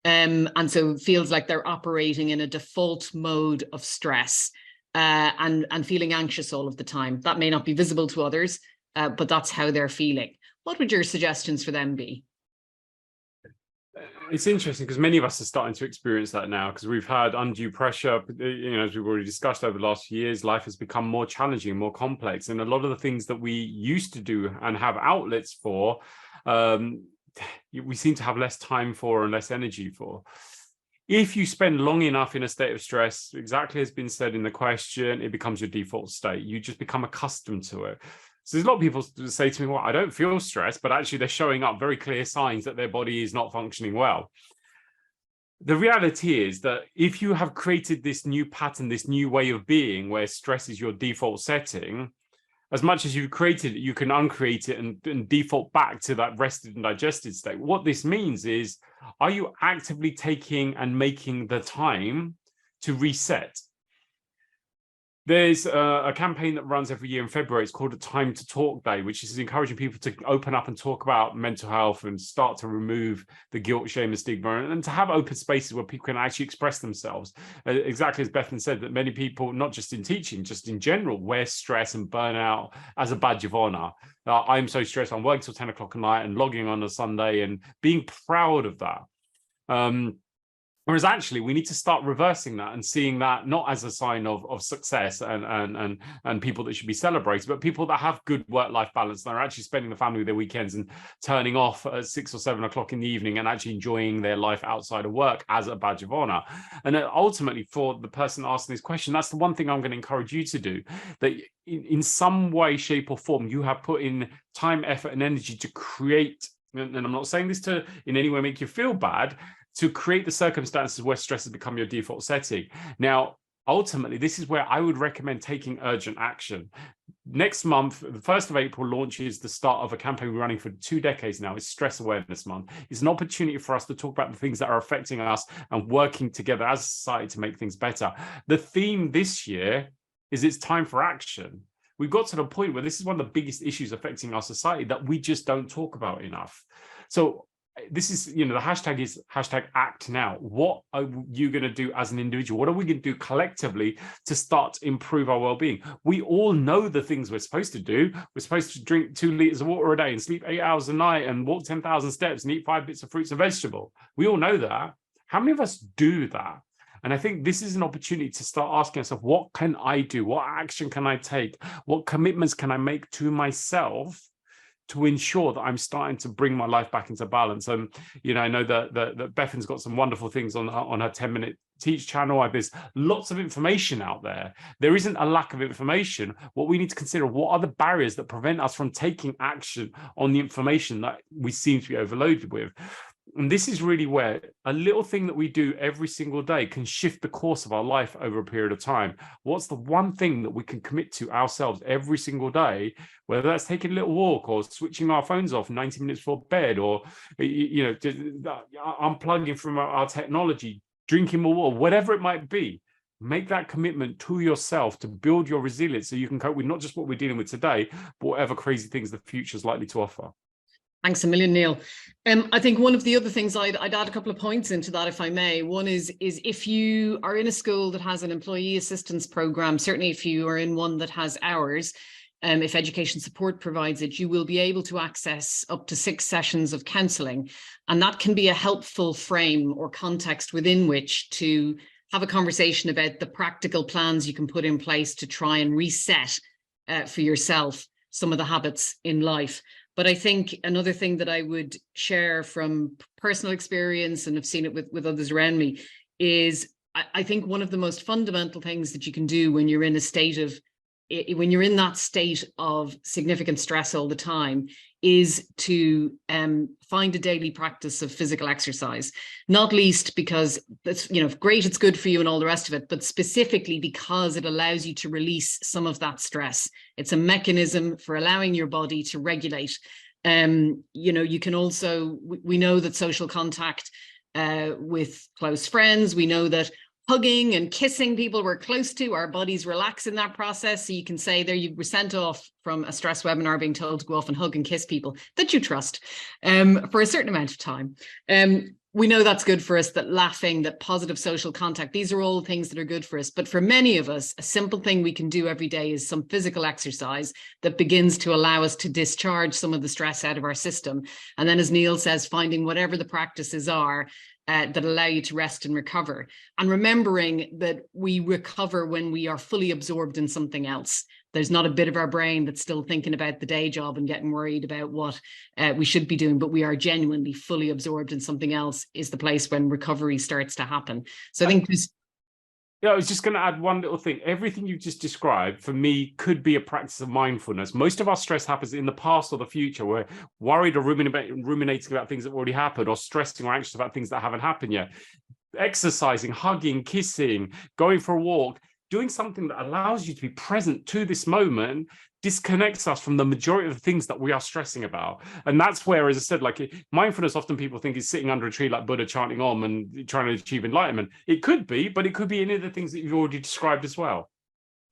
And so feels like they're operating in a default mode of stress and feeling anxious all of the time. That may not be visible to others, but that's how they're feeling. What would your suggestions for them be? It's interesting because many of us are starting to experience that now, because we've had undue pressure, as we've already discussed over the last few years. Life has become more challenging, more complex, and a lot of the things that we used to do and have outlets for, we seem to have less time for and less energy for. If you spend long enough in a state of stress, exactly as has been said in the question, it becomes your default state. You just become accustomed to it. So there's a lot of people who say to me, well, I don't feel stressed, but actually they're showing up very clear signs that their body is not functioning well. The reality is that if you have created this new pattern, this new way of being where stress is your default setting, as much as you've created it, you can uncreate it and default back to that rested and digested state. What this means is, are you actively taking and making the time to reset? There's a campaign that runs every year in February. It's called a Time to Talk Day, which is encouraging people to open up and talk about mental health and start to remove the guilt, shame, and stigma, and to have open spaces where people can actually express themselves. Exactly as Bethan said, that many people, not just in teaching, just in general, wear stress and burnout as a badge of honor. I'm so stressed, I'm working till 10 o'clock at night and logging on a Sunday and being proud of that. Whereas actually we need to start reversing that and seeing that not as a sign of success and people that should be celebrated, but people that have good work-life balance and are actually spending the family with their weekends and turning off at 6 or 7 o'clock in the evening and actually enjoying their life outside of work as a badge of honor. And ultimately, for the person asking this question, that's the one thing I'm going to encourage you to do, that in some way, shape or form, you have put in time, effort and energy to create, and I'm not saying this to in any way make you feel bad, to create the circumstances where stress has become your default setting. Now, ultimately, this is where I would recommend taking urgent action. Next month, the 1st of April, launches the start of a campaign we're running for 2 decades now. It's Stress Awareness Month. It's an opportunity for us to talk about the things that are affecting us and working together as a society to make things better. The theme this year is it's time for action. We've got to the point where this is one of the biggest issues affecting our society that we just don't talk about enough. So this is, the hashtag is #ActNow. What are you going to do as an individual? What are we going to do collectively to start to improve our well-being? We all know the things we're supposed to do. We're supposed to drink 2 liters of water a day and sleep 8 hours a night and walk 10,000 steps and eat 5 bits of fruits and vegetable. We all know that. How many of us do that? And I think this is an opportunity to start asking ourselves, what can I do? What action can I take? What commitments can I make to myself to ensure that I'm starting to bring my life back into balance? And, I know that Bethan's got some wonderful things on her 10-minute Teach channel. There's lots of information out there. There isn't a lack of information. What we need to consider, what are the barriers that prevent us from taking action on the information that we seem to be overloaded with? And this is really where a little thing that we do every single day can shift the course of our life over a period of time. What's the one thing that we can commit to ourselves every single day, whether that's taking a little walk or switching our phones off 90 minutes before bed, or, you know, just unplugging from our technology, drinking more water, whatever it might be. Make that commitment to yourself to build your resilience so you can cope with not just what we're dealing with today, but whatever crazy things the future is likely to offer. Thanks a million, Neil. I think one of the other things I'd add a couple of points into that, if I may. One is if you are in a school that has an employee assistance program, certainly if you are in one that has ours, if Education Support provides it, you will be able to access up to 6 sessions of counselling. And that can be a helpful frame or context within which to have a conversation about the practical plans you can put in place to try and reset for yourself some of the habits in life. But I think another thing that I would share from personal experience, and I've seen it with others around me, is I think one of the most fundamental things that you can do when you're in a state of, when you're in that state of significant stress all the time, is to find a daily practice of physical exercise, not least because that's, you know, great, it's good for you and all the rest of it, but specifically because it allows you to release some of that stress. It's a mechanism for allowing your body to regulate. You know, you can also, we know that social contact with close friends, we know that hugging and kissing people we're close to, our bodies relax in that process. So you can say there, you were sent off from a stress webinar being told to go off and hug and kiss people that you trust for a certain amount of time. We know that's good for us, that laughing, that positive social contact, these are all things that are good for us. But for many of us, a simple thing we can do every day is some physical exercise that begins to allow us to discharge some of the stress out of our system. And then, as Neil says, finding whatever the practices are that allow you to rest and recover. And remembering that we recover when we are fully absorbed in something else. There's not a bit of our brain that's still thinking about the day job and getting worried about what we should be doing, but we are genuinely fully absorbed in something else is the place when recovery starts to happen. So I think this. Yeah, I was just going to add one little thing. Everything you just described, for me, could be a practice of mindfulness. Most of our stress happens in the past or the future. We're worried or ruminating about things that already happened, or stressing or anxious about things that haven't happened yet. Exercising, hugging, kissing, going for a walk, doing something that allows you to be present to this moment disconnects us from the majority of the things that we are stressing about. And that's where, as I said, like mindfulness, often people think is sitting under a tree like Buddha chanting Om and trying to achieve enlightenment. It could be, but it could be any of the things that you've already described as well.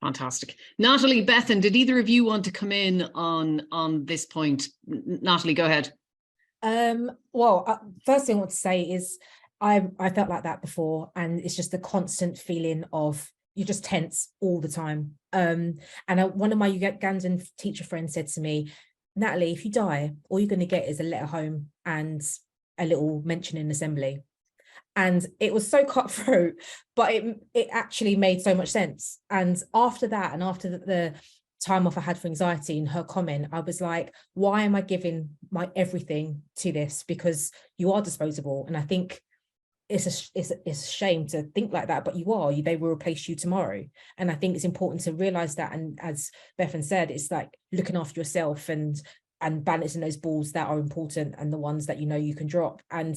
Fantastic. Natalie, Bethan, did either of you want to come in on this point? Natalie, go ahead. Well, first thing I want to say is I felt like that before, and it's just the constant feeling of you're just tense all the time. And one of my Ugandan teacher friends said to me, Natalie, if you die, all you're going to get is a letter home and a little mention in assembly. And it was so cutthroat, but it actually made so much sense. And after that, and after the time off I had for anxiety, and her comment, I was like, why am I giving my everything to this? Because you are disposable. And I think it's a shame to think like that, but you are. They will replace you tomorrow. And I think it's important to realize that. And as Bethan said, it's like looking after yourself and balancing those balls that are important and the ones that you know you can drop. And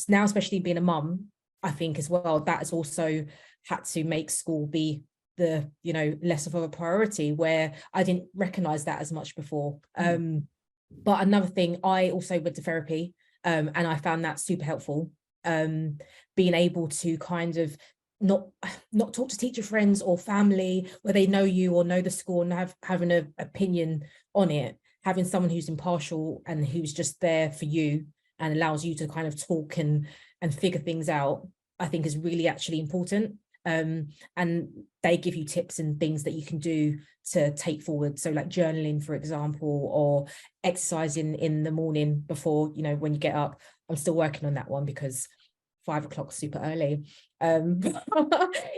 now, especially being a mum, I think as well, that has also had to make school be the, you know, less of a priority, where I didn't recognize that as much before. But another thing, I also went to therapy, and I found that super helpful. Being able to kind of not talk to teacher friends or family where they know you or know the school and having an opinion on it, having someone who's impartial and who's just there for you and allows you to kind of talk and figure things out, I think is really actually important. And they give you tips and things that you can do to take forward. So like journaling, for example, or exercising in the morning before, you know, when you get up. I'm still working on that one because 5 o'clock is super early.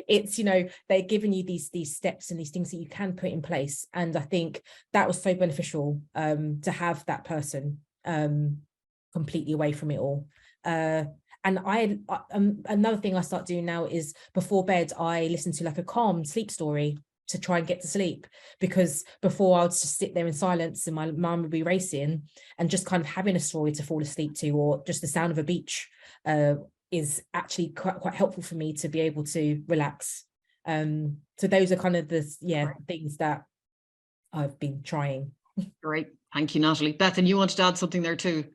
It's, you know, they're giving you these steps and these things that you can put in place. And I think that was so beneficial to have that person completely away from it all. And another thing I start doing now is before bed, I listen to like a calm sleep story. to try and get to sleep, because before I would just sit there in silence and my mind would be racing, and just kind of having a story to fall asleep to, or just the sound of a beach is actually quite helpful for me to be able to relax. So those are kind of the things that I've been trying. Great. Thank you, Natalie. Bethan, you wanted to add something there too?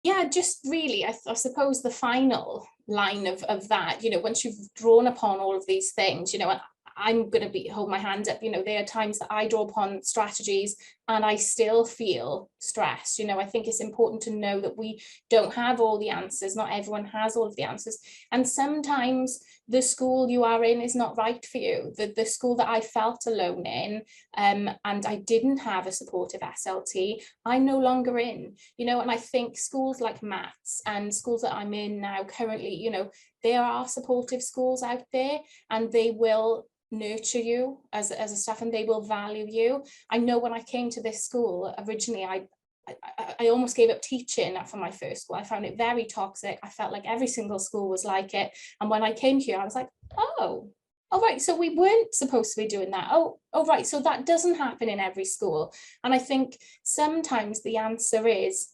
Yeah, just really, I suppose the final line of that, you know, once you've drawn upon all of these things, you know, and I'm going to hold my hand up, you know, there are times that I draw upon strategies and I still feel stressed. You know, I think it's important to know that we don't have all the answers. Not everyone has all of the answers. And sometimes the school you are in is not right for you. The school that I felt alone in, and I didn't have a supportive SLT, I'm no longer in, you know, and I think schools like maths and schools that I'm in now currently, you know, there are supportive schools out there, and they will nurture you as a staff, and they will value you. I know when I came to this school originally, I almost gave up teaching for my first school. I found it very toxic. I felt like every single school was like it. And when I came here, I was like, oh right, so we weren't supposed to be doing that. Oh right, so that doesn't happen in every school. And I think sometimes the answer is,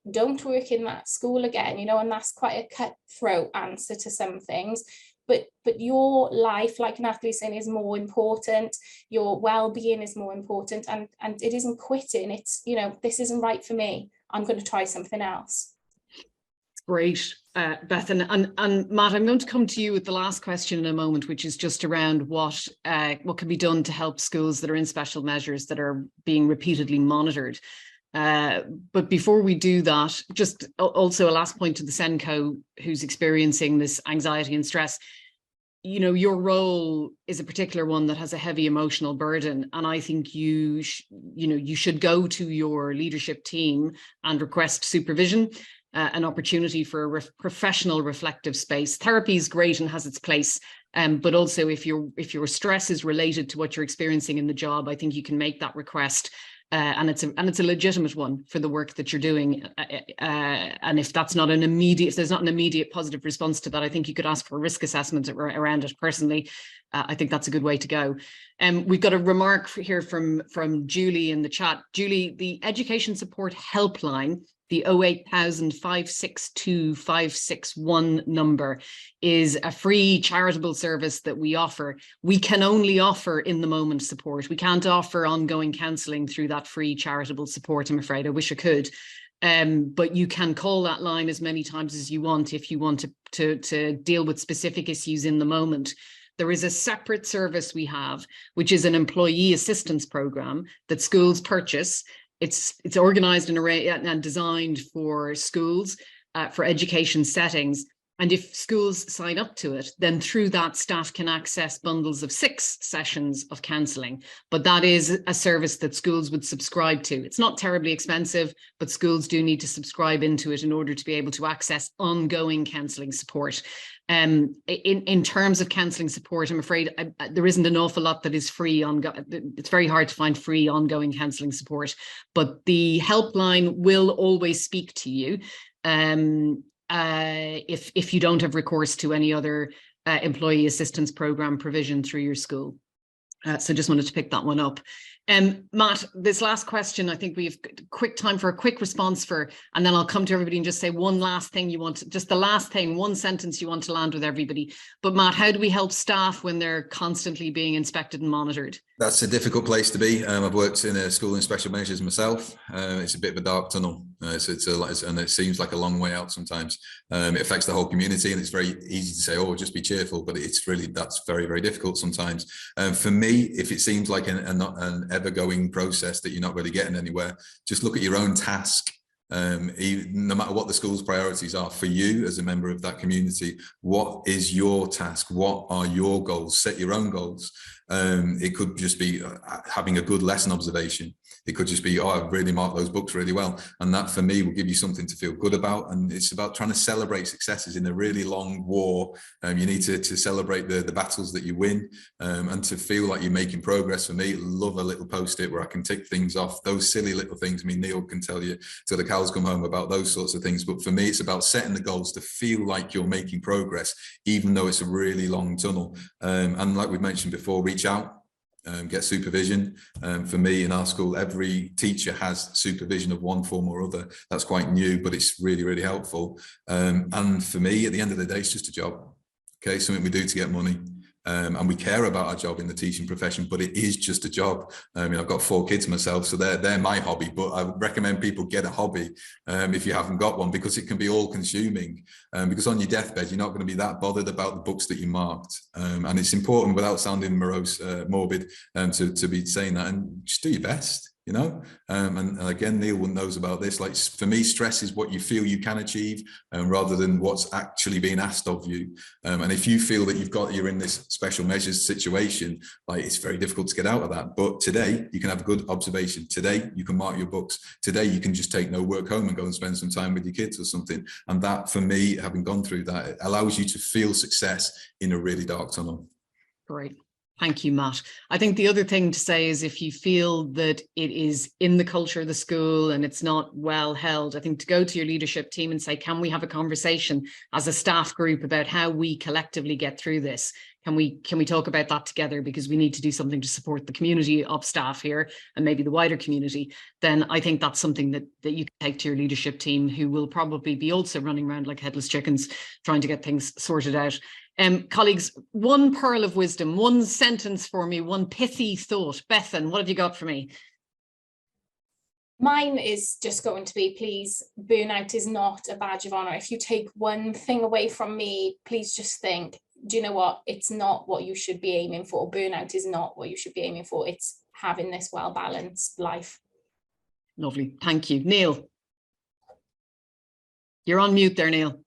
don't work in that school again, you know, and that's quite a cutthroat answer to some things. But your life, like Natalie's saying, is more important. Your well-being is more important, and it isn't quitting. It's, you know, this isn't right for me, I'm going to try something else. Great, Bethan. And Matt, I'm going to come to you with the last question in a moment, which is just around what can be done to help schools that are in special measures that are being repeatedly monitored. But before we do that, just also a last point to the SENCO who's experiencing this anxiety and stress. You know, your role is a particular one that has a heavy emotional burden, and I think you should go to your leadership team and request supervision, an opportunity for a professional reflective space. Therapy is great and has its place, but also if your stress is related to what you're experiencing in the job, I think you can make that request. And it's a legitimate one for the work that you're doing. And if that's not if there's not an immediate positive response to that, I think you could ask for a risk assessment around it. Personally, I think that's a good way to go. We've got a remark here from Julie in the chat. Julie, the Education Support Helpline, the 08000 562 561 number, is a free charitable service that we offer. We can only offer in the moment support. We can't offer ongoing counselling through that free charitable support, I'm afraid. I wish I could. But you can call that line as many times as you want if you want to deal with specific issues in the moment. There is a separate service we have, which is an employee assistance program that schools purchase. It's organised and designed for schools, for education settings. And if schools sign up to it, then through that, staff can access bundles of 6 sessions of counselling. But that is a service that schools would subscribe to. It's not terribly expensive, but schools do need to subscribe into it in order to be able to access ongoing counselling support. In terms of counselling support, I'm afraid there isn't an awful lot that is free. It's very hard to find free ongoing counselling support, but the helpline will always speak to you if you don't have recourse to any other employee assistance program provision through your school. So just wanted to pick that one up. Matt, this last question, I think we have quick time for a quick response and then I'll come to everybody and just say one last thing just the last thing, one sentence you want to land with everybody. But Matt, how do we help staff when they're constantly being inspected and monitored? That's a difficult place to be. I've worked in a school in special measures myself. It's a bit of a dark tunnel. And it seems like a long way out sometimes. It affects the whole community, and it's very easy to say, oh, just be cheerful, but that's very, very difficult sometimes. For me, if it seems like an ever-going process that you're not really getting anywhere, just look at your own task. No matter what the school's priorities are for you as a member of that community, what is your task? What are your goals? Set your own goals. It could just be having a good lesson observation. It could just be, oh, I've really marked those books really well. And that for me will give you something to feel good about. And it's about trying to celebrate successes in a really long war. You need to celebrate the battles that you win, and to feel like you're making progress. For me, love a little post-it where I can tick things off, those silly little things. I mean, Neil can tell you till the cows come home about those sorts of things. But for me, it's about setting the goals to feel like you're making progress, even though it's a really long tunnel. And like we've mentioned before, reach out. get supervision. For me, in our school, every teacher has supervision of one form or other. That's quite new, but it's really, really helpful. And for me, at the end of the day, it's just a job. Okay, something we do to get money. And we care about our job in the teaching profession, but it is just a job. I've got 4 kids myself, so they're my hobby, but I recommend people get a hobby if you haven't got one, because it can be all consuming. Because on your deathbed, you're not going to be that bothered about the books that you marked. And it's important, without sounding morose, morbid, to be saying that, and just do your best. And again, Neil knows about this. Like, for me, stress is what you feel you can achieve, rather than what's actually being asked of you. And if you feel that you're in this special measures situation, like, it's very difficult to get out of that. But today you can have a good observation. Today you can mark your books. Today you can just take no work home and go and spend some time with your kids or something. And that, for me, having gone through that, it allows you to feel success in a really dark tunnel. Great. Thank you, Matt. I think the other thing to say is, if you feel that it is in the culture of the school and it's not well held, I think to go to your leadership team and say, can we have a conversation as a staff group about how we collectively get through this? Can we talk about that together, because we need to do something to support the community of staff here and maybe the wider community? Then I think that's something that you can take to your leadership team, who will probably be also running around like headless chickens trying to get things sorted out. Colleagues, one pearl of wisdom, one sentence for me, one pithy thought. Bethan, what have you got for me? Mine is just going to be, please, burnout is not a badge of honor. If you take one thing away from me, please just think, do you know what? It's not what you should be aiming for. Burnout is not what you should be aiming for. It's having this well-balanced life. Lovely. Thank you. Neil. You're on mute there, Neil.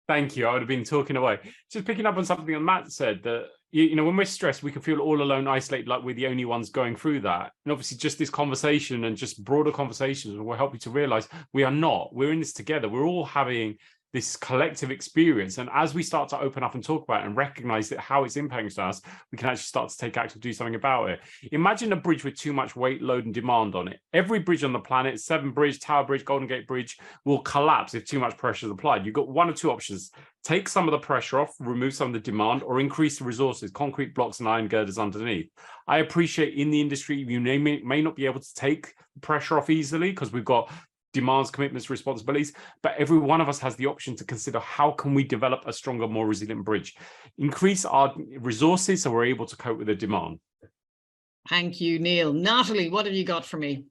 Thank you. I would have been talking away. Just picking up on something that Matt said, that, when we're stressed, we can feel all alone, isolated, like we're the only ones going through that. And obviously just this conversation and just broader conversations will help you to realize we are not. We're in this together. We're all having this collective experience. And as we start to open up and talk about it and recognize that how it's impacting us, we can actually start to take action, do something about it. Imagine a bridge with too much weight, load and demand on it. Every bridge on the planet, Severn Bridge, Tower Bridge, Golden Gate Bridge, will collapse if too much pressure is applied. You've got one or two options. Take some of the pressure off, remove some of the demand, or increase the resources, concrete blocks and iron girders underneath. I appreciate in the industry, you may not be able to take the pressure off easily because we've got demands, commitments, responsibilities, but every one of us has the option to consider, how can we develop a stronger, more resilient bridge? Increase our resources so we're able to cope with the demand. Thank you, Neil. Natalie, what have you got for me?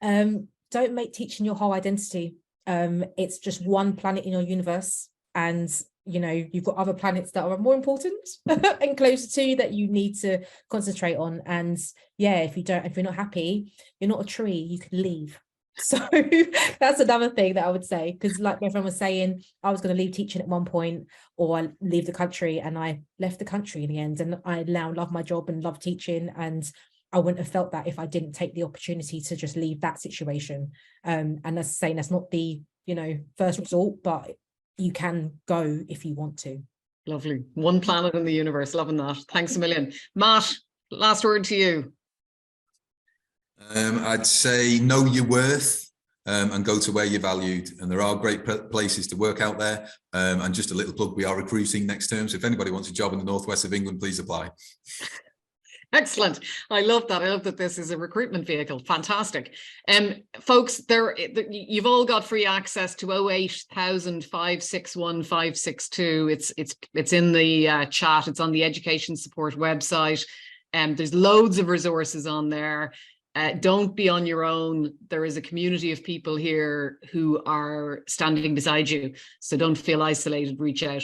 Don't make teaching your whole identity. It's just one planet in your universe, and you've got other planets that are more important and closer to you that you need to concentrate on. And yeah, if you're not happy, you're not a tree, you can leave. So that's another thing that I would say, because like everyone was saying, I was going to leave teaching at one point, or I leave the country, and I left the country in the end, and I now love my job and love teaching, and I wouldn't have felt that if I didn't take the opportunity to just leave that situation. And that's saying that's not the first resort, but you can go if you want to. Lovely. One planet in the universe. Loving that. Thanks a million. Matt, last word to you. I'd say know your worth and go to where you're valued. And there are great places to work out there. And just a little plug, we are recruiting next term. So if anybody wants a job in the northwest of England, please apply. Excellent. I love that. I love that this is a recruitment vehicle. Fantastic. Folks, you've all got free access to 08000 561 562. It's in the chat. It's on the Education Support website. There's loads of resources on there. Don't be on your own. There is a community of people here who are standing beside you. So don't feel isolated, reach out.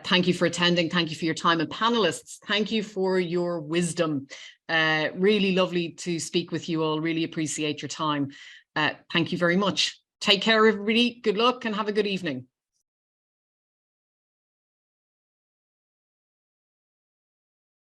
Thank you for attending. Thank you for your time. And panelists, thank you for your wisdom. Really lovely to speak with you all. Really appreciate your time. Thank you very much. Take care, everybody. Good luck and have a good evening.